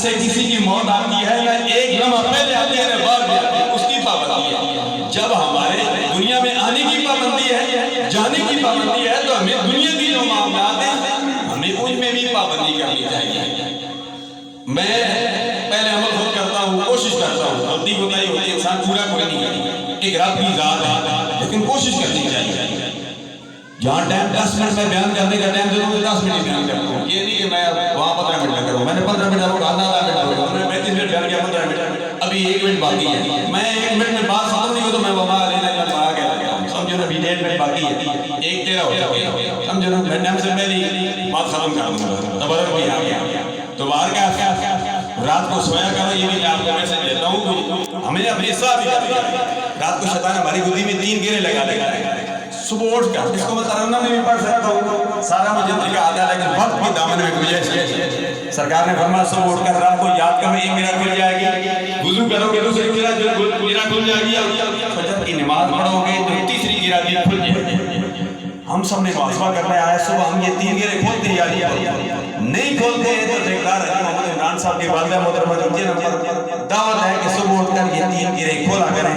سے کسی کی موت آتی ہے یا ایک لمحہ پہلے آتی ہے بعد میں آتی ہے، اس کی پابندی ہے۔ جب ہمارے دنیا میں آنے کی پابندی ہے، جانے کی پابندی ہے، تو ہمیں دنیا کی جو معاملات ہیں ہمیں ان میں بھی پابندی کرنی چاہیے۔ میں پہلے عمل خود کرتا ہوں، کوشش کرتا ہوں، غلطی ہوتا ہی ہوتی ہے، انسان پورا کوئی نہیں کرتا، ایک رب کی ذات ہے، لیکن کوشش کرنی چاہیے۔ جہاں ٹائم 10 منٹ میں بیان کرنے کا ٹائم دے دوں تو 10 منٹ بیان کرتا ہوں، یہ نہیں کہ میں وہاں 15 منٹ کروں، میں نے 15 منٹ آپ کو آدھا منٹ ہو گیا، میں 35 منٹ بیان کیا 15 منٹ، ابھی 1 منٹ باقی ہے، میں 1 منٹ میں بات ختم نہیں ہو تو میں وہاں لینے کا پڑا کے لگا ہوں، سمجھو نا، ابھی 1.5 منٹ باقی ہے، 1:13 ہو چکے، سمجھو نا، میں ٹائم سے پہلے بات ختم کر دوں گا، تبرک بھی آ گیا۔ تو باہر کیا رات کو سویا کرو، یہ بھی میں آپ کو میسج دیتا ہوں، ہمیں اپنی اصلاح بھی کرنی ہے۔ رات کو شیطان ہماری گدی میں 3 گیرے لگا دیتا ہے، صبح اٹھ کر اس کو میں ترنم میں بھی پڑھ سکتا ہوں، سارا مجھے طریقہ آتا ہے، لیکن وقت کی دامن میں گزرے۔ سرکار نے فرمایا صبح اٹھ کر رب کو یاد کرو، ایک میرا کھل جائے گی، وضو کرو گے دوسری میرا کھل جائے گی، اور فجر کی نماز پڑھو گے تو تیسری گیرا بھی کھل جائے گی۔ ہم سب نے محاسبہ کرنا ہے، صبح ہم یہ 3 گیرے کھولتے یا نہیں کھولتے ہیں، تو ذکر ہے محمد عمران صاحب کی والدہ محترمہ جو نمبر دعوت ہے کہ صبح اٹھ کر یہ 3 گیرے کھولا کریں۔